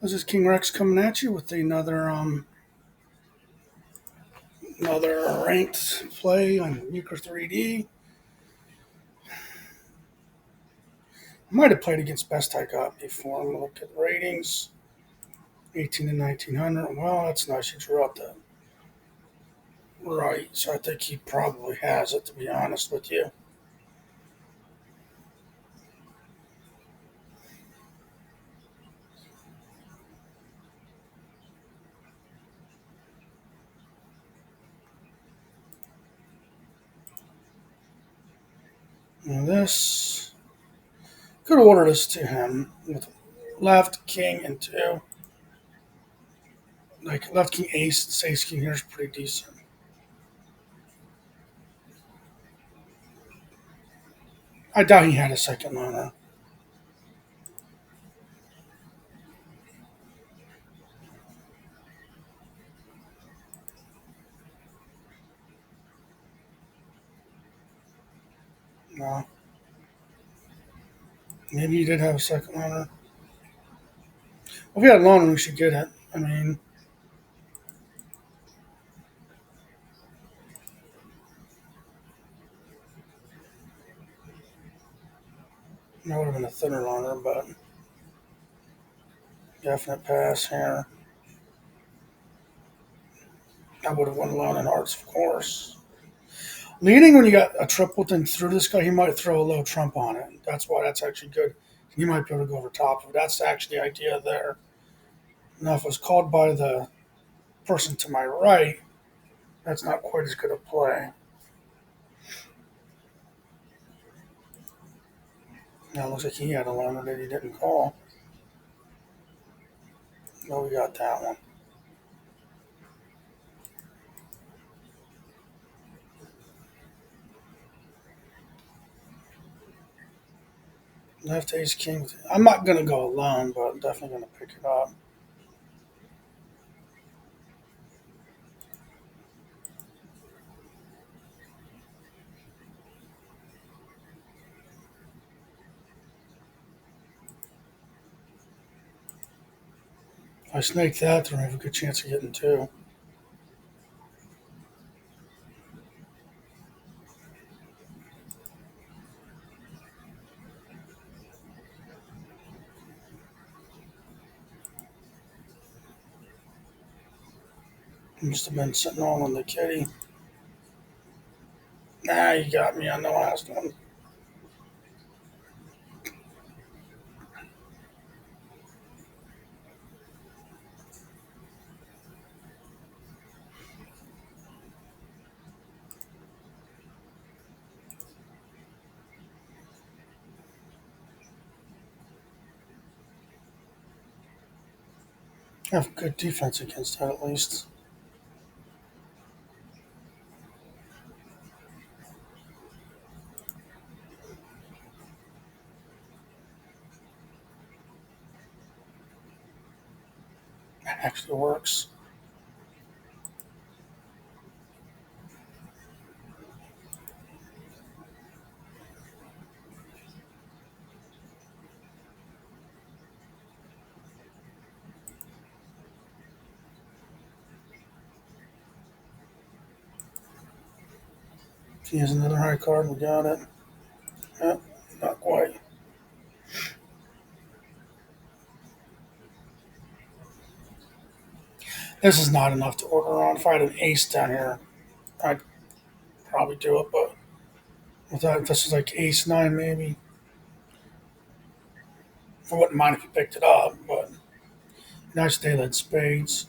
This is King Rex coming at you with another ranked play on Euchre 3D. I might have played against Best I Got before. I'm gonna look at ratings. 18 and 1900. Well, that's nice. You drew out the right, so I think he probably has it. To be honest with you, now this could order this to him with left king and two. Like left king ace king here is pretty decent. I doubt he had a second loner. No, maybe he did have a second loner. Well, if he had a loner, we should get it. I mean, that would have been a thinner loner, but definite pass here. I would have won alone in hearts, of course. Leading when you got a triple thing through this guy, he might throw a low trump on it. That's why that's actually good. He might be able to go over top of it. That's actually the idea there. Now, if it was called by the person to my right, that's not quite as good a play. Now, it looks like he had a loner that he didn't call. No, we got that one. Left ace king. I'm not going to go alone, but I'm definitely going to pick it up. If I snake that, then I have a good chance of getting two. Must have been sitting all on the kitty. Nah, you got me on the last one. I have good defense against that at least. It actually works. If he has another high card, we got it. Eh, not quite. This is not enough to order on. If I had an ace down here, I'd probably do it, but with that, this is like ace nine maybe. I wouldn't mind if you picked it up, but nice daylight spades.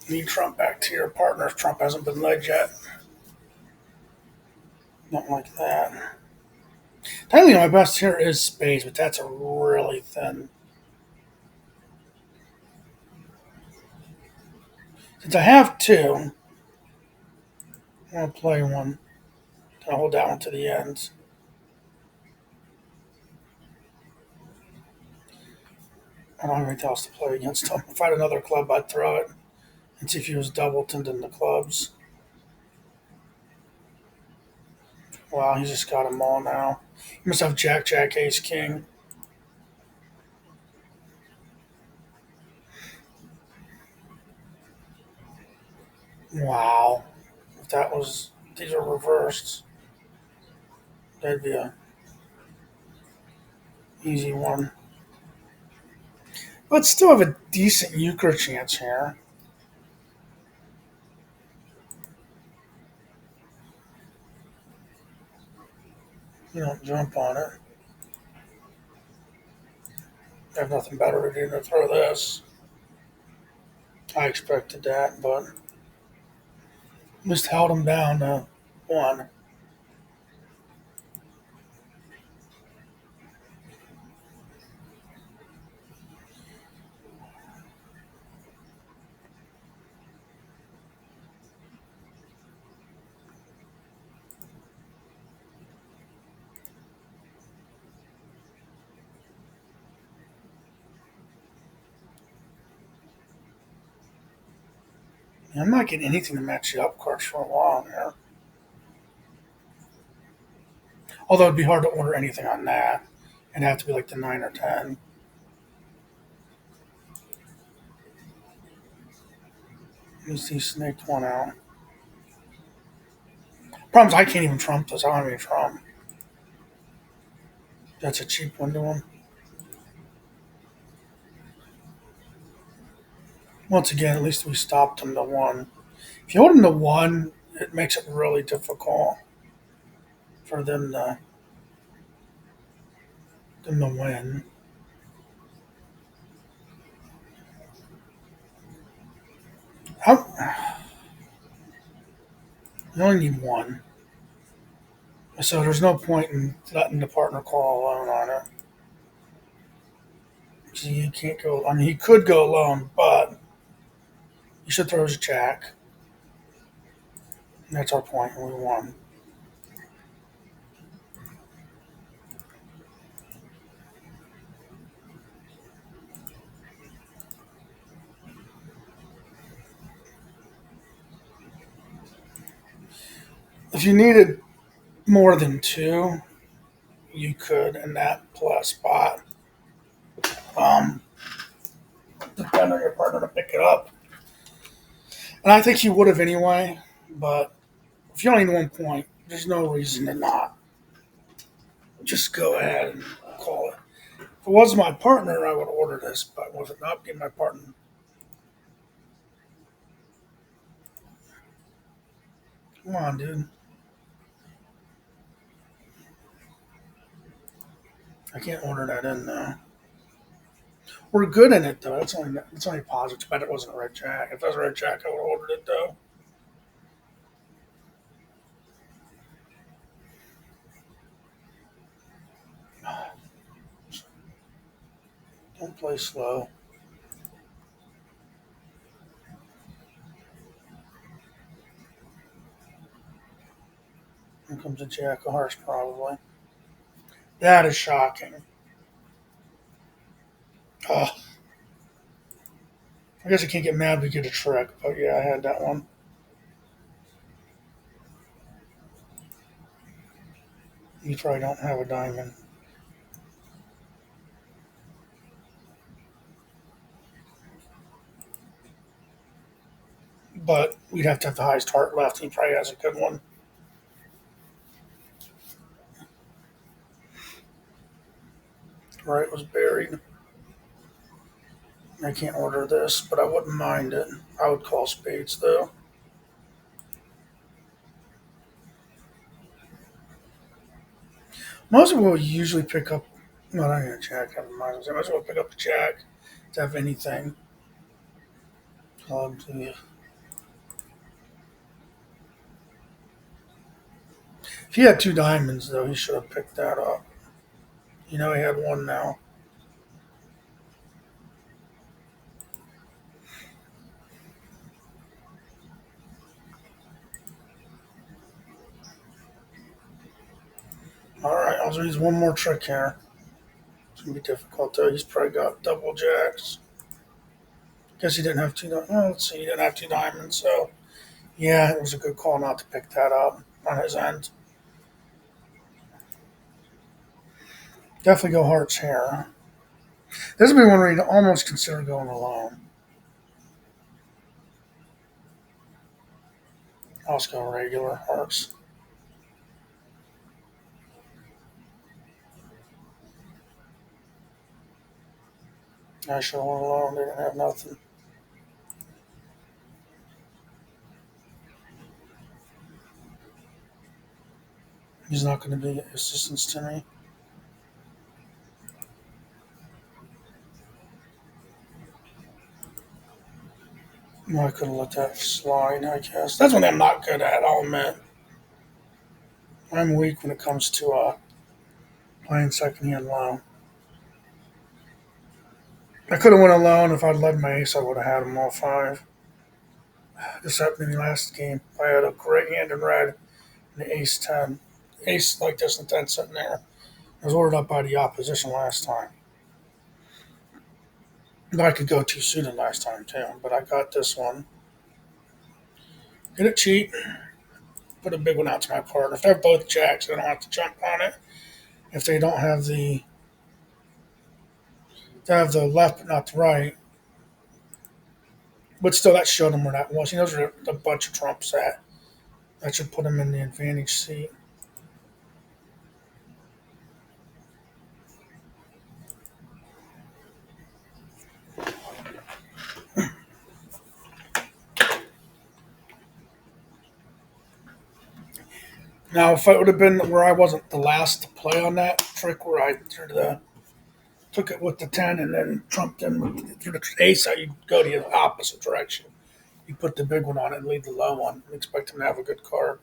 Need Trump back to your partner if Trump hasn't been led yet. Nothing like that. Technically, my best here is spades, but that's a really thin. Since I have two, I'm going to play one. I'll hold that one to the end. I don't have anything else to play against him. If I had another club, I'd throw it and see if he was doubletoned in the clubs. Wow, he's just got them all now. He must have Jack, Jack, Ace, King. Wow. If that was, these are reversed, that'd be a easy one. But still have a decent euchre chance here. You don't jump on it. I have nothing better to do than throw this. I expected that, but just held him down to one. I'm not getting anything to match the up cards for a while here. Although it'd be hard to order anything on that. It'd have to be like the 9 or 10. At least he snaked one out. Problem is, I can't even trump this. I don't have any trump. That's a cheap one to him. Once again, at least we stopped him to one. If you hold him to one, it makes it really difficult for them to win. How, you only need one. So there's no point in letting the partner call alone on it. So you can't go. I mean, he could go alone, but you should throw his jack. And that's our point. We won. If you needed more than two, you could in that plus spot. Um, Depend on your partner to pick it up. And I think he would have anyway, but if you only need 1 point, there's no reason to not. Just go ahead and call it. If it was my partner, I would order this, but with it not being my partner, come on, dude. I can't order that in now. We're good in it though. It's only positive. But it wasn't a red jack. If it was a red jack, I would have ordered it though. Don't play slow. Here comes a jack of hearts, probably. That is shocking. Oh, I guess I can't get mad if we get a trick, but yeah, I had that one. You probably don't have a diamond, but we'd have to have the highest heart left. He probably has a good one. Right, was buried. I can't order this, but I wouldn't mind it. I would call spades though. Most of will usually pick up. No, not even a jack. Never mind. I might as well pick up a jack to have anything. Yeah. If he had two diamonds, though, he should have picked that up. He had one now. So he's one more trick here. It's gonna be difficult though. He's probably got double jacks. Guess he didn't have two. Well, let's see. He didn't have two diamonds, so yeah, it was a good call not to pick that up on his end. Definitely go hearts here. This would be one where you'd almost consider going alone. I'll just go regular hearts. I should have went alone. They didn't have nothing. He's not going to be assistance to me. Well, I could have let that slide, I guess. That's one I'm not good at, I'll admit. I'm weak when it comes to playing second hand low. I could have went alone. If I'd led my ace, I would have had them all five. This happened in the last game. I had a great hand in red and the ace 10. Ace like this and 10 sitting there. I was ordered up by the opposition last time. But I could go two suited last time too. But I got this one. Get it cheap. Put a big one out to my partner. If they're both jacks, I don't have to jump on it. If they don't have they have the left but not the right. But still, that showed him where that was. He knows where a bunch of trumps at. That should put him in the advantage seat. Now, if it would have been where I wasn't the last to play on that trick, where I took it with the 10 and then trumped in through the ace, you go the opposite direction. You put the big one on it and leave the low one and expect him to have a good card.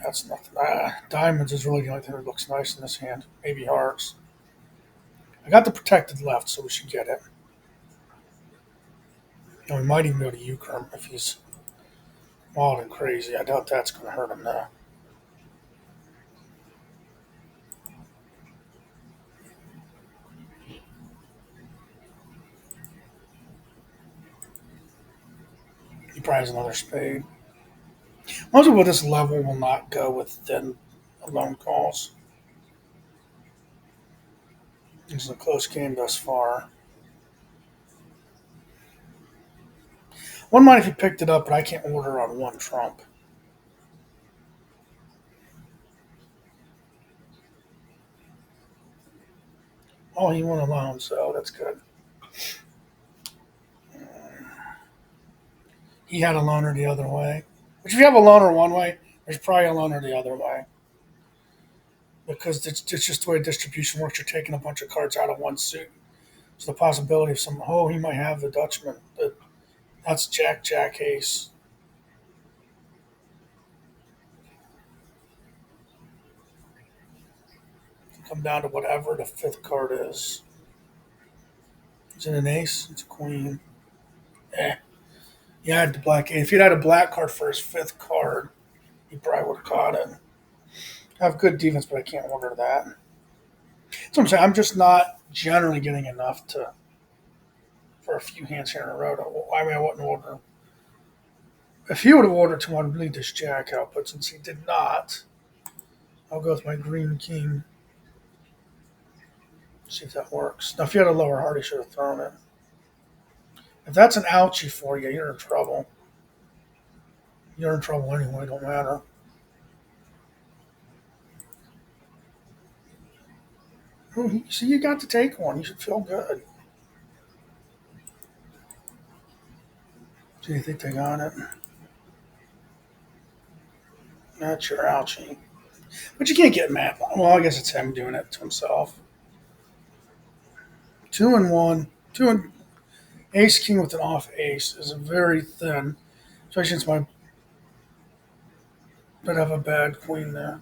That's nothing. Diamonds is really the only thing that looks nice in this hand. Maybe hearts. I got the protected left, so we should get it. And we might even go to Euchre if he's wild and crazy. I doubt that's going to hurt him now. He probably has another spade. Most people at this level will not go with thin alone calls. This is a close game thus far. Wouldn't mind if he picked it up, but I can't order on one trump. Oh, he won alone, so that's good. He had a loner the other way. Which if you have a loner one way, there's probably a loner the other way. Because it's just the way distribution works. You're taking a bunch of cards out of one suit. So the possibility of he might have the Dutchman. That's Jack, Jack, Ace. Come down to whatever the fifth card is. Is it an ace? It's a queen. Eh. He had the black ace. If he'd had a black card for his fifth card, he probably would have caught it. I have good defense, but I can't order that. That's what I'm saying. I'm just not generally getting enough for a few hands here in a row. I mean, I wouldn't order. If he would have ordered two, I'd leave this jack out. But since he did not, I'll go with my green king. See if that works. Now, if you had a lower heart, he should have thrown it. If that's an ouchie for you, you're in trouble. You're in trouble anyway. Don't matter. See, you got to take one. You should feel good. Do you think they got it? That's your ouchie. But you can't get mad. Well, I guess it's him doing it to himself. 2 and 1. Two and ace king with an off ace is very thin. Especially since my but have a bad queen there.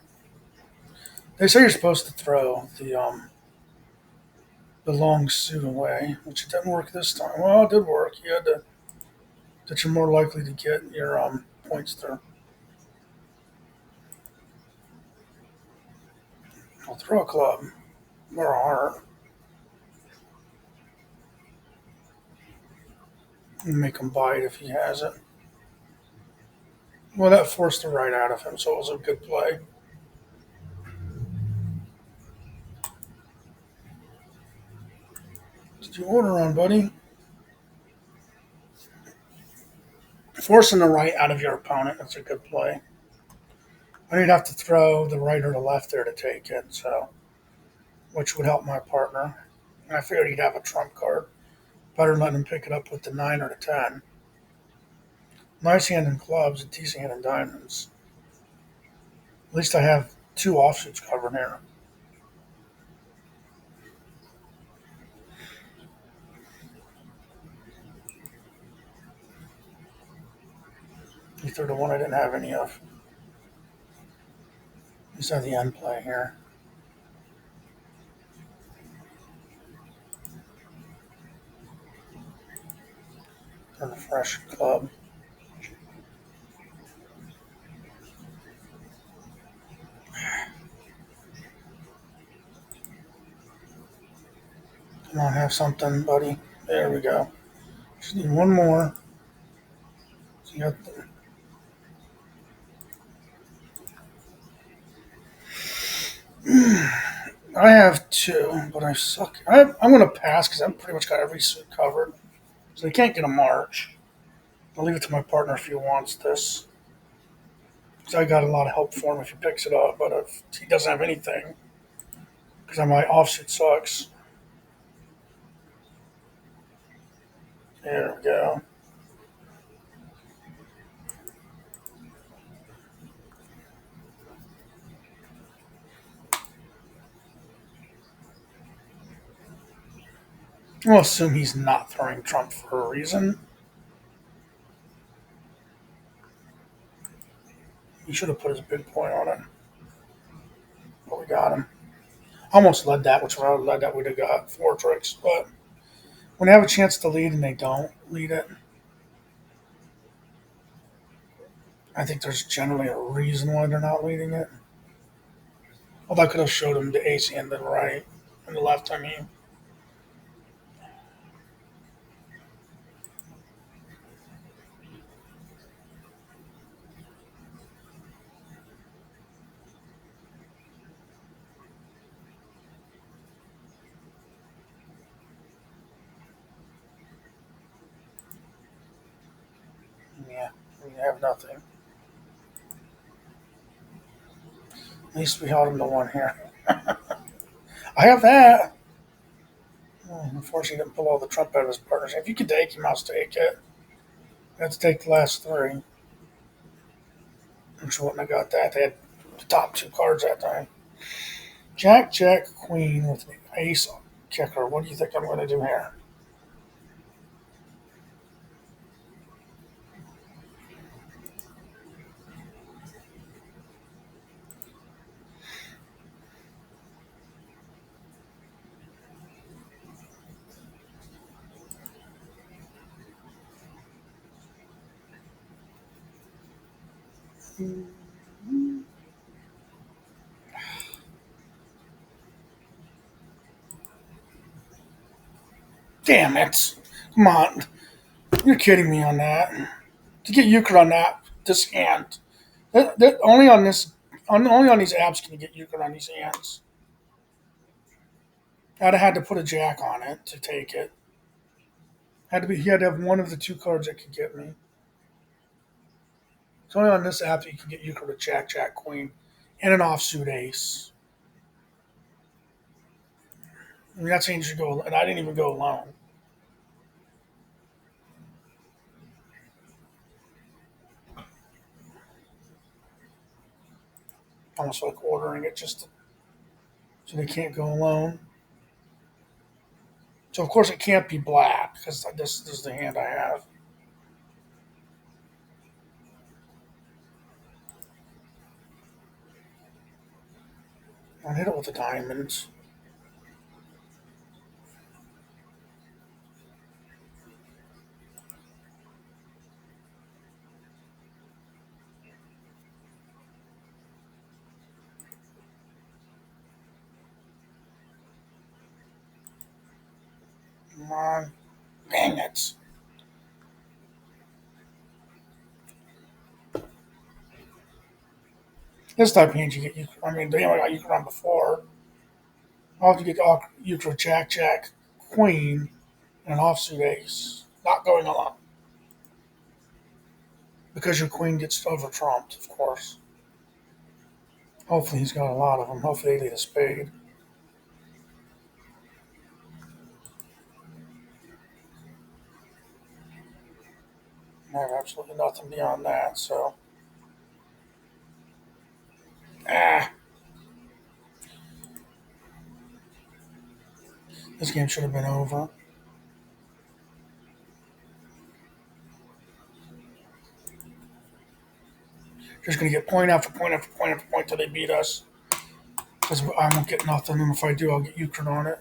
They say you're supposed to throw the long suit away, which it didn't work this time. Well, it did work. You had to that you're more likely to get your points through. I'll throw a club or a heart and make him bite if he has it. Well, that forced the right out of him, so it was a good play. Did you order on, buddy? Forcing the right out of your opponent, that's a good play. I didn't have to throw the right or the left there to take it, so which would help my partner. And I figured he'd have a trump card. Better than letting him pick it up with the 9 or the 10. Nice hand in clubs, a decent hand in diamonds. At least I have two offsuits covered here. He threw the one I didn't have any of. Let's have the end play here. And a fresh club. Come on, have something, buddy. There we go. Just need one more. So you got I have two, but I suck. I'm going to pass because I've pretty much got every suit covered. So they can't get a march. I'll leave it to my partner if he wants this. Because I got a lot of help for him if he picks it up. But if he doesn't have anything, because my offsuit sucks. There we go. We'll assume he's not throwing Trump for a reason. He should have put his big point on it. But we got him. Almost led that, which would have led that we'd have got four tricks. But when they have a chance to lead and they don't lead it, I think there's generally a reason why they're not leading it. Although I could have showed him the ace and the right and the left, I mean. Yeah, we have nothing. At least we held him to one here. I have that. Unfortunately, he didn't pull all the trump out of his partners. If you could take him, I'll take it. Let's take the last three. Which wouldn't have got that. They had the top two cards that time. Jack, Jack, Queen with the ace kicker. What do you think I'm going to do here? Damn it. Come on. You're kidding me on that. To get Euchre on that, this hand. Only on only on these apps can you get Euchre on these hands. I'd have had to put a jack on it to take it. He had to have one of the two cards that could get me. It's only on this app that you can get Euchre with Jack, Jack, Queen, and an offsuit ace. I mean, that's saying you should go, and I didn't even go alone. Almost like ordering it just so they can't go alone. So of course it can't be black because this is the hand I have. I'll hit it with the diamonds. Come on. Dang it. This type of hand you get Euchre. I mean, they only got Euchre on before. I'll have to get Euchre Jack, Jack, Queen, and an offsuit ace. Not going along. Because your Queen gets over trumped, of course. Hopefully he's got a lot of them. Hopefully they lead a spade. I have absolutely nothing beyond that, so. Ah, this game should have been over. Just going to get point after point after point after point till they beat us. Because I won't get nothing, and if I do, I'll get Euchre on it.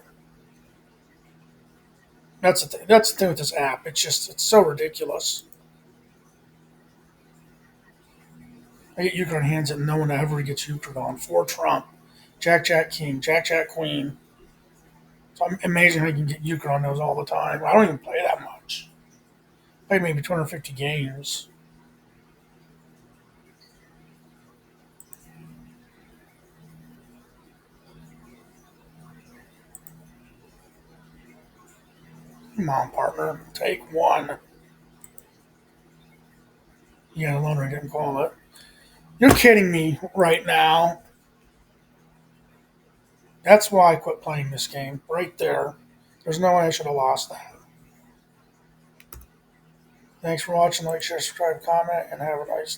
That's the thing. That's the thing with this app. It's so ridiculous. I get Euchre on hands that no one ever gets Euchre on. For Trump, Jack Jack King, Jack Jack Queen. So I'm amazing how you can get Euchre on those all the time. I don't even play that much. I play maybe 250 games. Come on, partner, take one. Yeah, the loner didn't call it. You're kidding me right now. That's why I quit playing this game. Right there. There's no way I should have lost that. Thanks for watching. Like, share, subscribe, comment, and have a nice day.